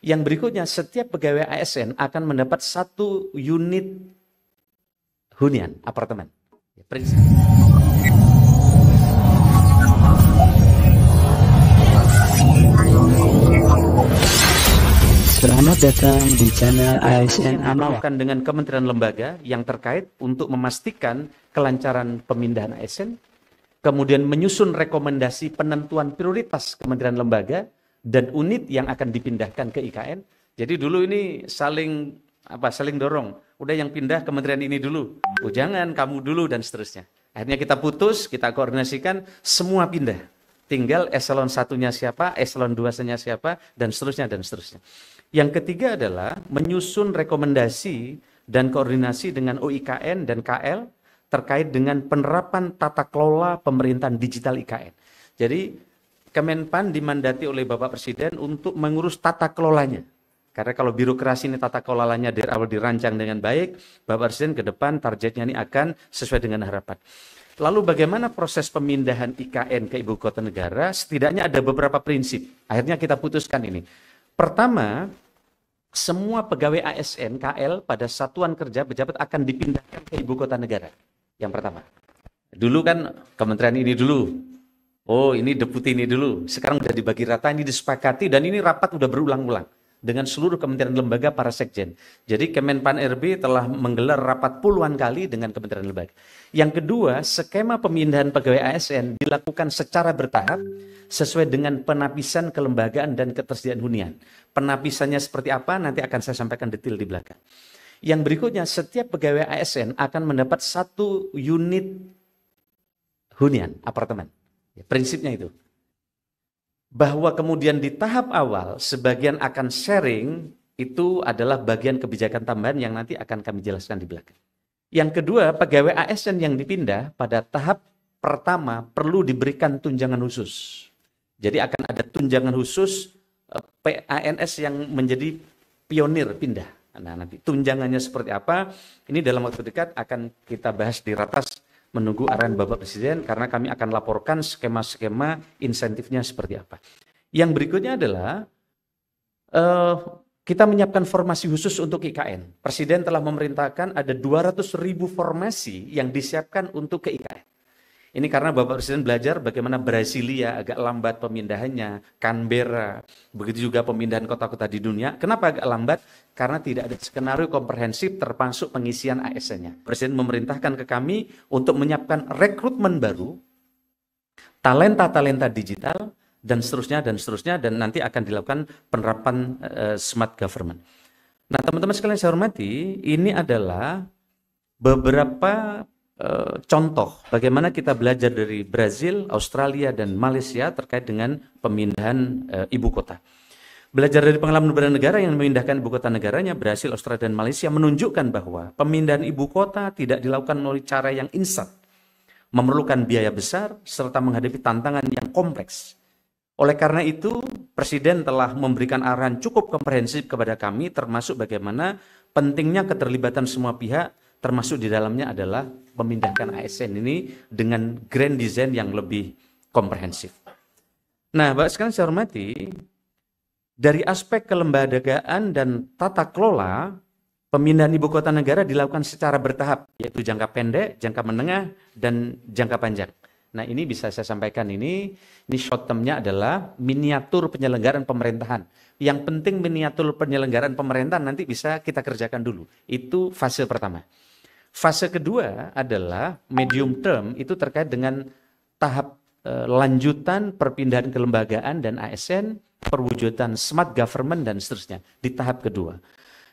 Yang berikutnya, setiap pegawai ASN akan mendapat 1 unit hunian, apartemen. Prinsip. Selamat datang di channel ASN Amawa. Dengan kementerian lembaga yang terkait untuk memastikan kelancaran pemindahan ASN, kemudian menyusun rekomendasi penentuan prioritas kementerian lembaga dan unit yang akan dipindahkan ke IKN. Jadi dulu ini saling dorong. Udah yang pindah kementerian ini dulu. Oh jangan, kamu dulu dan seterusnya. Akhirnya kita putus, kita koordinasikan, semua pindah. Tinggal eselon 1-nya siapa, eselon 2-nya siapa, dan seterusnya, dan seterusnya. Yang ketiga adalah menyusun rekomendasi dan koordinasi dengan OIKN dan KL terkait dengan penerapan tata kelola pemerintahan digital IKN. Jadi Kemenpan dimandati oleh Bapak Presiden untuk mengurus tata kelolanya. Karena kalau birokrasi ini tata kelolanya dari awal dirancang dengan baik, Bapak Presiden ke depan targetnya ini akan sesuai dengan harapan. Lalu bagaimana proses pemindahan IKN ke Ibu Kota Negara? Setidaknya ada beberapa prinsip. Akhirnya kita putuskan ini. Pertama, semua pegawai ASN KL pada satuan kerja pejabat akan dipindahkan ke Ibu Kota Negara. Yang pertama. Dulu kan kementerian ini dulu. Oh, ini deputi ini dulu. Sekarang sudah dibagi rata, ini disepakati dan ini rapat sudah berulang-ulang dengan seluruh kementerian lembaga para sekjen. Jadi Kemenpan RB telah menggelar rapat puluhan kali dengan kementerian lembaga. Yang kedua, skema pemindahan pegawai ASN dilakukan secara bertahap sesuai dengan penapisan kelembagaan dan ketersediaan hunian. Penapisannya seperti apa nanti akan saya sampaikan detail di belakang. Yang berikutnya, setiap pegawai ASN akan mendapat 1 unit hunian, apartemen. Prinsipnya itu. Bahwa kemudian di tahap awal sebagian akan sharing, itu adalah bagian kebijakan tambahan yang nanti akan kami jelaskan di belakang. Yang kedua, pegawai ASN yang dipindah pada tahap pertama perlu diberikan tunjangan khusus. Jadi akan ada tunjangan khusus PANS yang menjadi pionir pindah. Nah, nanti tunjangannya seperti apa, ini dalam waktu dekat akan kita bahas di ratas menunggu arahan Bapak Presiden karena kami akan laporkan skema-skema insentifnya seperti apa. Yang berikutnya adalah kita menyiapkan formasi khusus untuk IKN. Presiden telah memerintahkan ada 200.000 formasi yang disiapkan untuk ke IKN. Ini karena Bapak Presiden belajar bagaimana Brasilia agak lambat pemindahannya, Canberra, begitu juga pemindahan kota-kota di dunia. Kenapa agak lambat? Karena tidak ada skenario komprehensif termasuk pengisian ASN-nya. Presiden memerintahkan ke kami untuk menyiapkan rekrutmen baru, talenta-talenta digital, dan seterusnya, dan nanti akan dilakukan penerapan smart government. Nah, teman-teman sekalian saya hormati, ini adalah beberapa contoh bagaimana kita belajar dari Brazil, Australia, dan Malaysia terkait dengan pemindahan ibu kota. Belajar dari pengalaman beberapa negara yang memindahkan ibu kota negaranya, Brazil, Australia, dan Malaysia menunjukkan bahwa pemindahan ibu kota tidak dilakukan melalui cara yang instan, memerlukan biaya besar, serta menghadapi tantangan yang kompleks. Oleh karena itu, Presiden telah memberikan arahan cukup komprehensif kepada kami, termasuk bagaimana pentingnya keterlibatan semua pihak, termasuk di dalamnya adalah memindahkan ASN ini dengan grand design yang lebih komprehensif. Nah, Bapak sekalian saya hormati, dari aspek kelembagaan dan tata kelola, pemindahan ibu kota negara dilakukan secara bertahap, yaitu jangka pendek, jangka menengah, dan jangka panjang. Nah, ini bisa saya sampaikan ini short term-nya adalah miniatur penyelenggaraan pemerintahan. Yang penting miniatur penyelenggaraan pemerintahan nanti bisa kita kerjakan dulu. Itu fase pertama. Fase kedua adalah medium term, itu terkait dengan tahap lanjutan perpindahan kelembagaan dan ASN, perwujudan smart government, dan seterusnya di tahap kedua.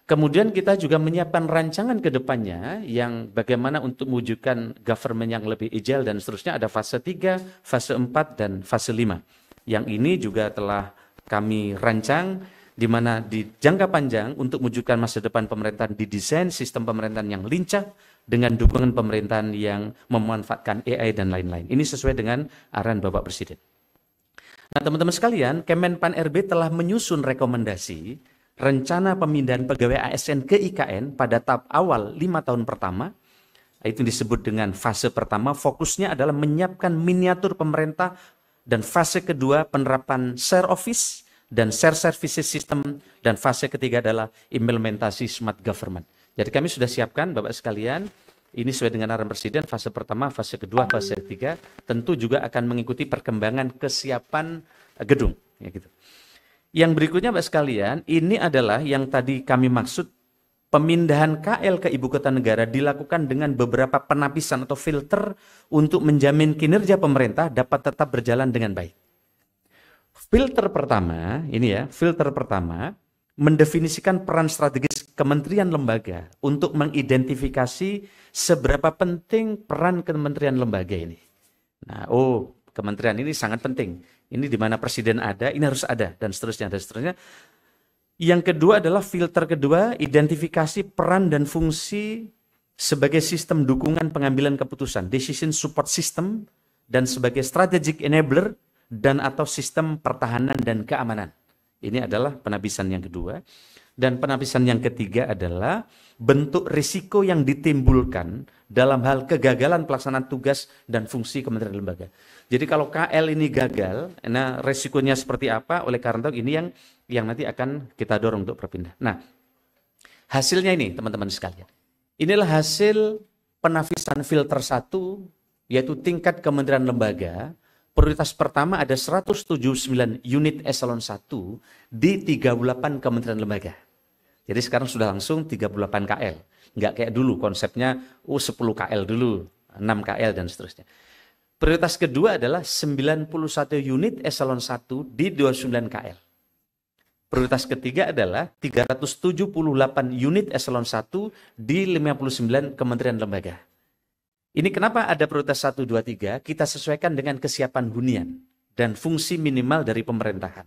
Kemudian kita juga menyiapkan rancangan ke depannya yang bagaimana untuk mewujudkan government yang lebih agile dan seterusnya. Ada fase 3, fase 4, dan fase 5. Yang ini juga telah kami rancang di mana di jangka panjang untuk mewujudkan masa depan pemerintahan didesain sistem pemerintahan yang lincah dengan dukungan pemerintahan yang memanfaatkan AI dan lain-lain. Ini sesuai dengan arahan Bapak Presiden. Nah, teman-teman sekalian, Kemenpan RB telah menyusun rekomendasi rencana pemindahan pegawai ASN ke IKN pada tahap awal 5 tahun pertama. Itu disebut dengan fase pertama, fokusnya adalah menyiapkan miniatur pemerintah, dan fase kedua penerapan share office, dan share services system, dan fase ketiga adalah implementasi smart government. Jadi kami sudah siapkan Bapak sekalian, ini sesuai dengan arahan Presiden, fase pertama, fase kedua, fase ketiga, tentu juga akan mengikuti perkembangan kesiapan gedung. Ya gitu. Yang berikutnya Bapak sekalian, ini adalah yang tadi kami maksud, pemindahan KL ke ibu kota negara dilakukan dengan beberapa penapisan atau filter untuk menjamin kinerja pemerintah dapat tetap berjalan dengan baik. Filter pertama, ini ya, filter pertama mendefinisikan peran strategis kementerian lembaga untuk mengidentifikasi seberapa penting peran kementerian lembaga ini. Nah, kementerian ini sangat penting. Ini di mana presiden ada, ini harus ada, dan seterusnya, dan seterusnya. Yang kedua adalah filter kedua, identifikasi peran dan fungsi sebagai sistem dukungan pengambilan keputusan, decision support system, dan sebagai strategic enabler, dan atau sistem pertahanan dan keamanan. Ini adalah penapisan yang kedua. Dan penapisan yang ketiga adalah bentuk risiko yang ditimbulkan dalam hal kegagalan pelaksanaan tugas dan fungsi kementerian lembaga. Jadi kalau KL ini gagal, nah risikonya seperti apa? Oleh karena itu ini yang nanti akan kita dorong untuk berpindah. Nah, hasilnya ini teman-teman sekalian. Inilah hasil penapisan filter 1, yaitu tingkat kementerian lembaga. Prioritas pertama ada 179 unit eselon 1 di 38 kementerian lembaga. Jadi sekarang sudah langsung 38 KL. Enggak kayak dulu konsepnya 10 KL dulu, 6 KL dan seterusnya. Prioritas kedua adalah 91 unit eselon 1 di 29 KL. Prioritas ketiga adalah 378 unit eselon 1 di 59 kementerian lembaga. Ini kenapa ada prioritas 1, 2, 3, kita sesuaikan dengan kesiapan hunian dan fungsi minimal dari pemerintahan.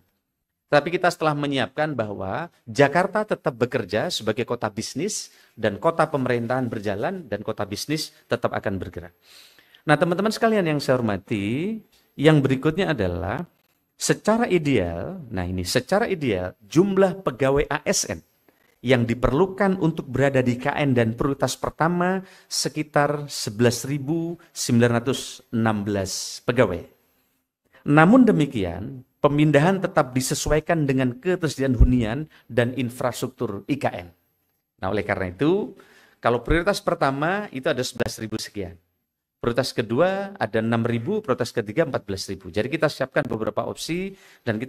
Tapi kita setelah menyiapkan bahwa Jakarta tetap bekerja sebagai kota bisnis dan kota pemerintahan berjalan dan kota bisnis tetap akan bergerak. Nah teman-teman sekalian yang saya hormati, yang berikutnya adalah secara ideal, secara ideal jumlah pegawai ASN yang diperlukan untuk berada di KN dan prioritas pertama sekitar 11.916 pegawai. Namun demikian, pemindahan tetap disesuaikan dengan ketersediaan hunian dan infrastruktur IKN. Nah, oleh karena itu, kalau prioritas pertama itu ada 11.000 sekian. Prioritas kedua ada 6.000, prioritas ketiga 14.000. Jadi kita siapkan beberapa opsi dan kita